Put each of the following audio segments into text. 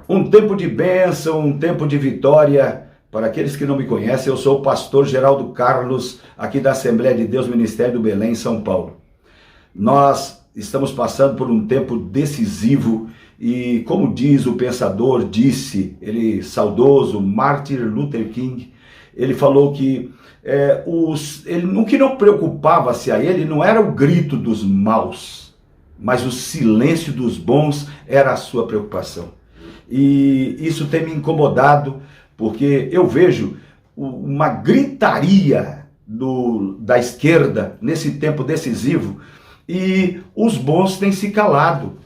Um tempo de bênção, um tempo de vitória. Para aqueles que não me conhecem, eu sou o pastor Geraldo Carlos, aqui da Assembleia de Deus, Ministério do Belém, São Paulo. Nós estamos passando por um tempo decisivo e, como diz o pensador, ele saudoso, Martin Luther King, ele falou que o que não preocupava-se a ele não era o grito dos maus, mas o silêncio dos bons era a sua preocupação. E isso tem me incomodado, porque eu vejo uma gritaria da esquerda nesse tempo decisivo e os bons têm se calado.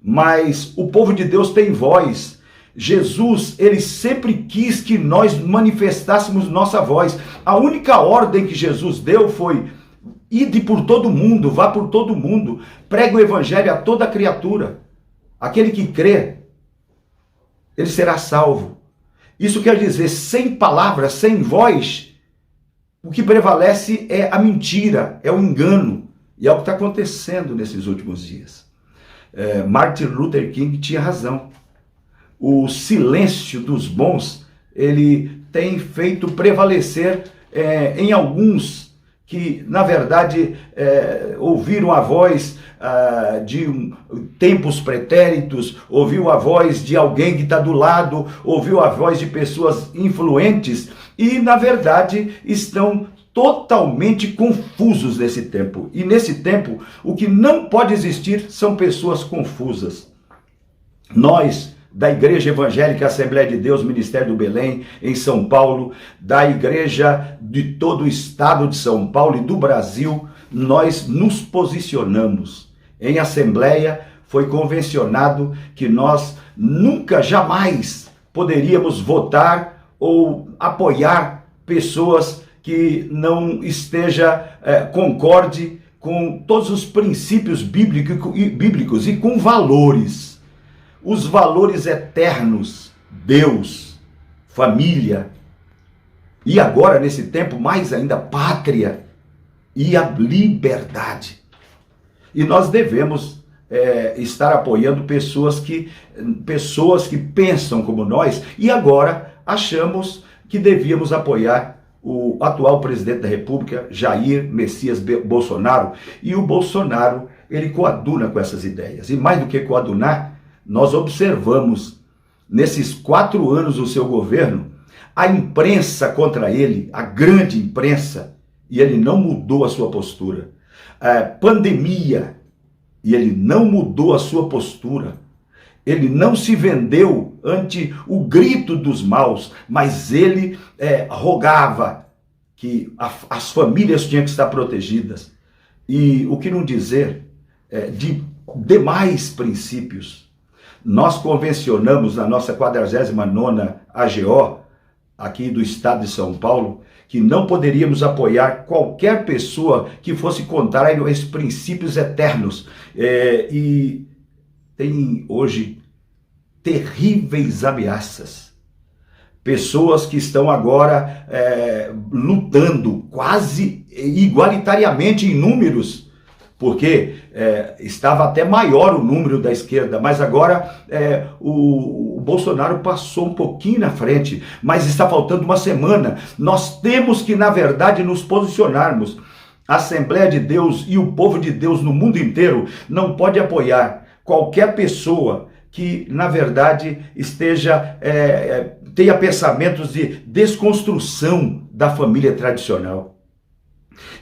Mas o povo de Deus tem voz. Jesus, ele sempre quis que nós manifestássemos nossa voz. A única ordem que Jesus deu foi: ide por todo mundo, vá por todo mundo, pregue o evangelho a toda criatura. Aquele que crê, ele será salvo. Isso quer dizer, sem palavras, sem voz, o que prevalece é a mentira, é o engano. E é o que está acontecendo nesses últimos dias. Martin Luther King tinha razão. O silêncio dos bons, ele tem feito prevalecer em alguns que, na verdade, ouviram a voz de tempos pretéritos, ouviu a voz de alguém que está do lado, ouviu a voz de pessoas influentes e, na verdade, estão totalmente confusos nesse tempo. E nesse tempo, o que não pode existir são pessoas confusas. Nós, da Igreja Evangélica Assembleia de Deus, Ministério do Belém, em São Paulo, da Igreja de todo o estado de São Paulo e do Brasil, nós nos posicionamos. Em Assembleia foi convencionado que nós nunca, jamais poderíamos votar ou apoiar pessoas que não concorde com todos os princípios bíblicos e com valores. Os valores eternos, Deus, família, e agora nesse tempo mais ainda pátria e a liberdade. E nós devemos estar apoiando pessoas que pensam como nós e agora achamos que devíamos apoiar o atual presidente da República, Jair Messias Bolsonaro, e o Bolsonaro, ele coaduna com essas ideias. E mais do que coadunar, nós observamos, nesses 4 anos do seu governo, a imprensa contra ele, a grande imprensa, e ele não mudou a sua postura. Pandemia, e ele não mudou a sua postura. Ele não se vendeu ante o grito dos maus, mas ele rogava que as famílias tinham que estar protegidas. E o que não dizer de demais princípios. Nós convencionamos na nossa 49ª AGO, aqui do estado de São Paulo, que não poderíamos apoiar qualquer pessoa que fosse contrário a esses princípios eternos. E tem hoje terríveis ameaças. Pessoas que estão agora lutando quase igualitariamente em números, porque estava até maior o número da esquerda, mas agora o Bolsonaro passou um pouquinho na frente, mas está faltando uma semana. Nós temos que, na verdade, nos posicionarmos. A Assembleia de Deus e o povo de Deus no mundo inteiro não pode apoiar qualquer pessoa que, na verdade, tenha pensamentos de desconstrução da família tradicional.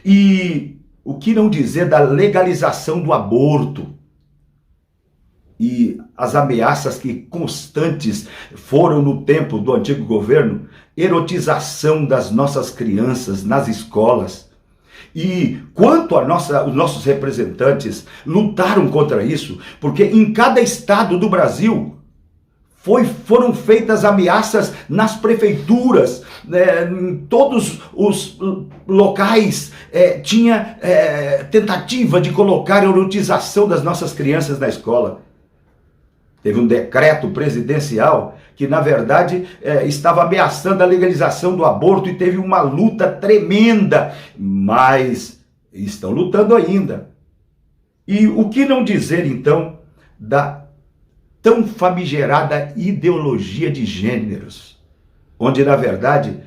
E o que não dizer da legalização do aborto e as ameaças que constantes foram no tempo do antigo governo, erotização das nossas crianças nas escolas. E quanto os nossos representantes lutaram contra isso, porque em cada estado do Brasil foram feitas ameaças nas prefeituras, em todos os locais tinha tentativa de colocar a erotização das nossas crianças na escola. Teve um decreto presidencial que, na verdade, estava ameaçando a legalização do aborto e teve uma luta tremenda, mas estão lutando ainda. E o que não dizer, então, da tão famigerada ideologia de gêneros, onde na verdade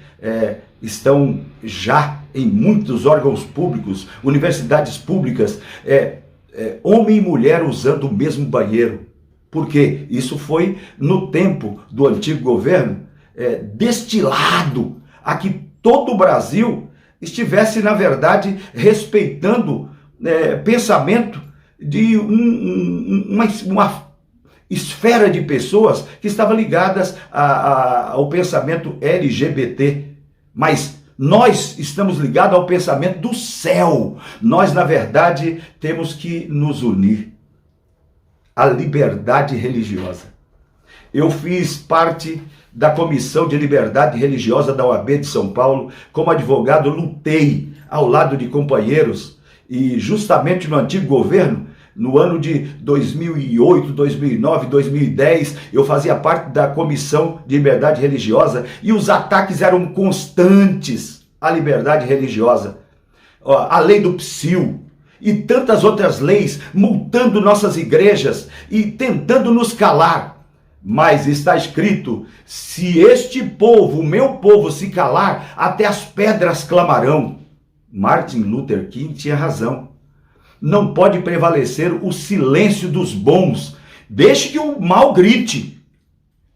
estão já em muitos órgãos públicos, universidades públicas, homem e mulher usando o mesmo banheiro. Por quê? Isso foi no tempo do antigo governo destilado a que todo o Brasil estivesse, na verdade, respeitando pensamento de uma esfera de pessoas que estavam ligadas ao pensamento LGBT. Mas nós estamos ligados ao pensamento do céu. Nós, na verdade, temos que nos unir à liberdade religiosa. Eu fiz parte da Comissão de Liberdade Religiosa da OAB de São Paulo. Como advogado, lutei ao lado de companheiros e justamente no antigo governo, no ano de 2008, 2009, 2010, eu fazia parte da Comissão de Liberdade Religiosa e os ataques eram constantes à liberdade religiosa. A lei do psil e tantas outras leis multando nossas igrejas e tentando nos calar. Mas está escrito: se este povo, o meu povo, se calar, até as pedras clamarão. Martin Luther King tinha razão. Não pode prevalecer o silêncio dos bons. Deixe que o mal grite.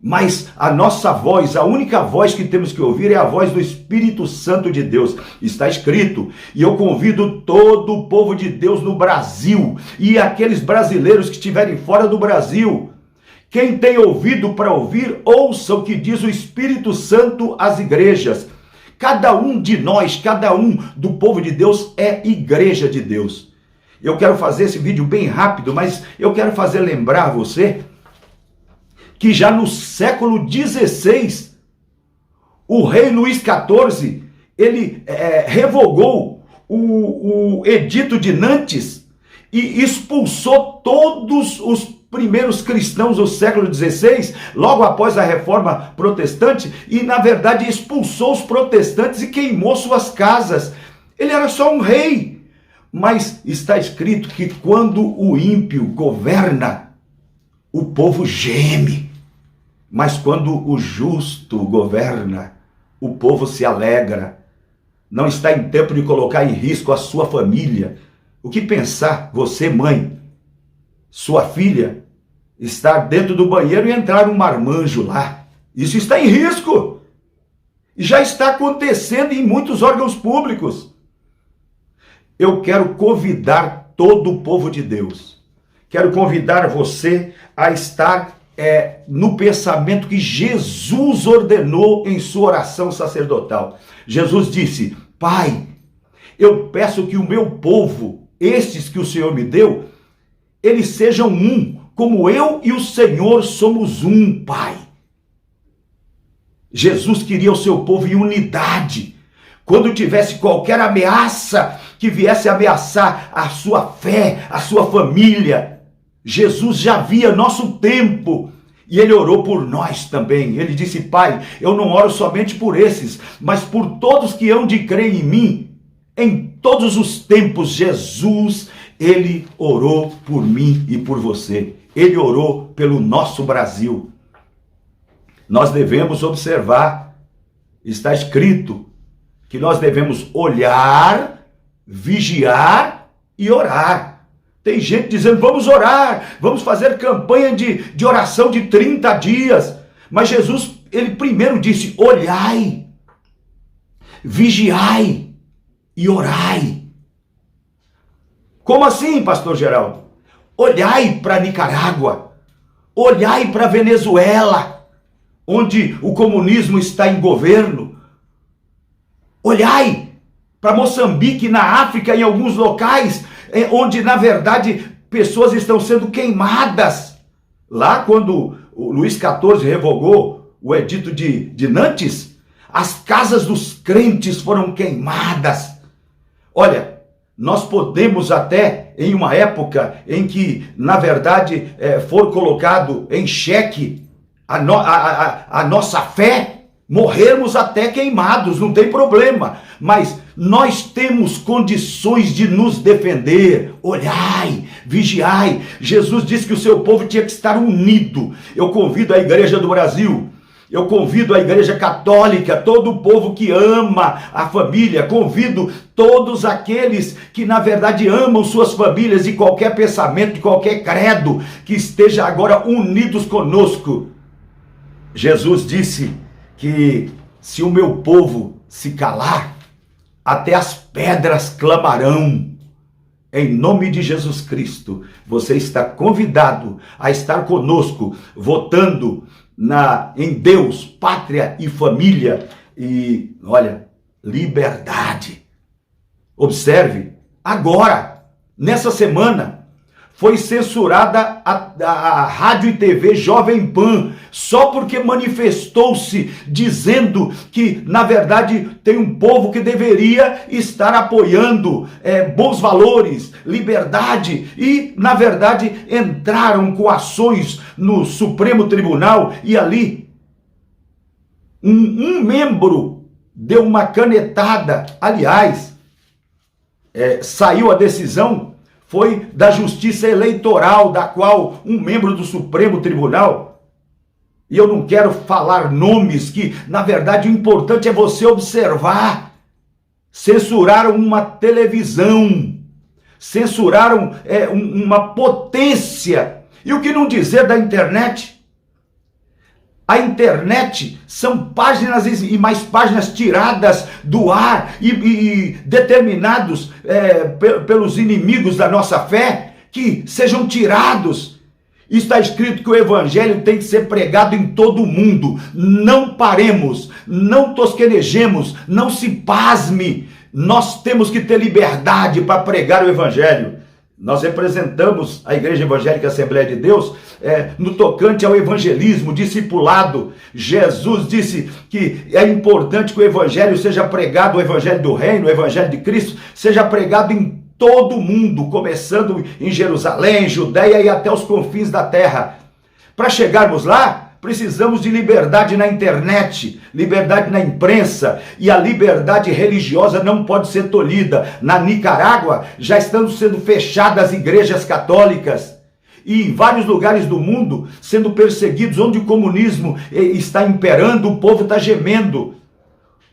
Mas a nossa voz, a única voz que temos que ouvir é a voz do Espírito Santo de Deus. Está escrito. E eu convido todo o povo de Deus no Brasil e aqueles brasileiros que estiverem fora do Brasil. Quem tem ouvido para ouvir, ouça o que diz o Espírito Santo às igrejas. Cada um de nós, cada um do povo de Deus é igreja de Deus. Eu quero fazer esse vídeo bem rápido, mas eu quero fazer lembrar você que já no século XVI, o rei Luís XIV, ele revogou o Edito de Nantes e expulsou todos os primeiros cristãos do século XVI, logo após a Reforma Protestante, e na verdade expulsou os protestantes e queimou suas casas. Ele era só um rei. Mas está escrito que quando o ímpio governa, o povo geme. Mas quando o justo governa, o povo se alegra. Não está em tempo de colocar em risco a sua família. O que pensar, você mãe, sua filha, estar dentro do banheiro e entrar um marmanjo lá? Isso está em risco. E já está acontecendo em muitos órgãos públicos. Eu quero convidar todo o povo de Deus. Quero convidar você a estar no pensamento que Jesus ordenou em sua oração sacerdotal. Jesus disse: Pai, eu peço que o meu povo, estes que o Senhor me deu, eles sejam um, como eu e o Senhor somos um, Pai. Jesus queria o seu povo em unidade. Quando tivesse qualquer ameaça que viesse ameaçar a sua fé, a sua família, Jesus já via nosso tempo e ele orou por nós também. Ele disse: Pai, eu não oro somente por esses, mas por todos que hão de crer em mim. Em todos os tempos, Jesus, ele orou por mim e por você. Ele orou pelo nosso Brasil. Nós devemos observar, está escrito que nós devemos olhar, vigiar e orar. Tem gente dizendo: vamos orar, vamos fazer campanha de oração de 30 dias. Mas Jesus, ele primeiro disse: olhai, vigiai e orai. Como assim, pastor Geraldo? Olhai para Nicarágua, olhai para Venezuela, onde o comunismo está em governo. Olhai para Moçambique, na África, em alguns locais, onde, na verdade, pessoas estão sendo queimadas. Lá, quando o Luís XIV revogou o Edito de Nantes, as casas dos crentes foram queimadas. Olha, nós podemos até, em uma época em que, na verdade, for colocado em xeque a nossa fé, morrermos até queimados, não tem problema. Mas nós temos condições de nos defender. Olhai, vigiai. Jesus disse que o seu povo tinha que estar unido. Eu convido a Igreja do Brasil, eu convido a Igreja Católica, todo o povo que ama a família, convido todos aqueles que na verdade amam suas famílias e qualquer pensamento, de qualquer credo, que esteja agora unidos conosco. Jesus disse que se o meu povo se calar, até as pedras clamarão. Em nome de Jesus Cristo, você está convidado a estar conosco, votando em Deus, pátria e família. E olha, liberdade. Observe, agora, nessa semana, foi censurada a Rádio e TV Jovem Pan, só porque manifestou-se dizendo que, na verdade, tem um povo que deveria estar apoiando bons valores, liberdade, e, na verdade, entraram com ações no Supremo Tribunal, e ali um membro deu uma canetada. Aliás, saiu a decisão, foi da Justiça Eleitoral, da qual um membro do Supremo Tribunal, e eu não quero falar nomes, que na verdade o importante é você observar, censuraram uma televisão, censuraram uma potência. E o que não dizer da internet? A internet são páginas e mais páginas tiradas do ar e determinados pelos inimigos da nossa fé, que sejam tirados. Está escrito que o evangelho tem que ser pregado em todo o mundo. Não paremos, não tosquenejemos, não se pasme. Nós temos que ter liberdade para pregar o evangelho. Nós representamos a Igreja Evangélica Assembleia de Deus no tocante ao evangelismo, discipulado. Jesus disse que é importante que o evangelho seja pregado, o evangelho do reino, o evangelho de Cristo, seja pregado em todo o mundo, começando em Jerusalém, Judeia e até os confins da terra. Para chegarmos lá, precisamos de liberdade na internet, liberdade na imprensa, e a liberdade religiosa não pode ser tolhida. Na Nicarágua já estão sendo fechadas as igrejas católicas, e em vários lugares do mundo sendo perseguidos, onde o comunismo está imperando, o povo está gemendo.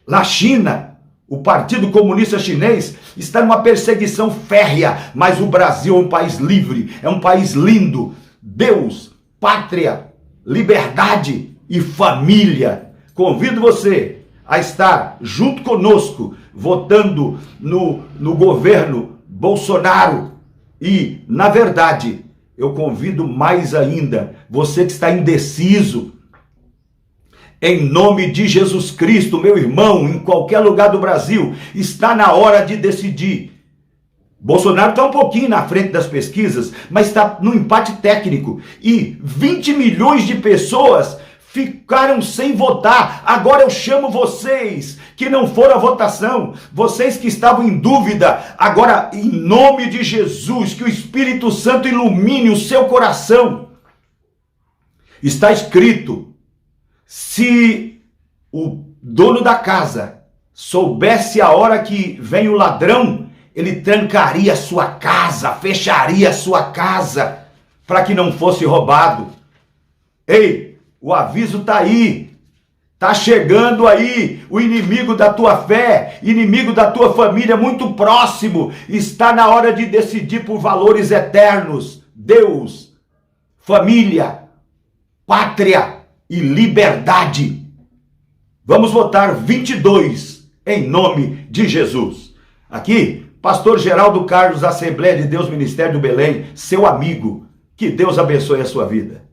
Na China, o Partido Comunista Chinês está numa perseguição férrea, mas o Brasil é um país livre, é um país lindo. Deus, pátria, liberdade e família. Convido você a estar junto conosco, votando no governo Bolsonaro. E, na verdade, eu convido mais ainda, você que está indeciso, em nome de Jesus Cristo, meu irmão, em qualquer lugar do Brasil, está na hora de decidir. Bolsonaro está um pouquinho na frente das pesquisas, mas está no empate técnico. E 20 milhões de pessoas ficaram sem votar. Agora eu chamo vocês que não foram à votação, vocês que estavam em dúvida, agora em nome de Jesus, que o Espírito Santo ilumine o seu coração. Está escrito: se o dono da casa soubesse a hora que vem o ladrão, ele trancaria a sua casa, fecharia a sua casa, para que não fosse roubado. Ei, o aviso está aí, está chegando aí, o inimigo da tua fé, inimigo da tua família, muito próximo. Está na hora de decidir por valores eternos. Deus, família, pátria e liberdade. Vamos votar 22 em nome de Jesus. Aqui, Pastor Geraldo Carlos, Assembleia de Deus, Ministério do Belém, seu amigo. Que Deus abençoe a sua vida.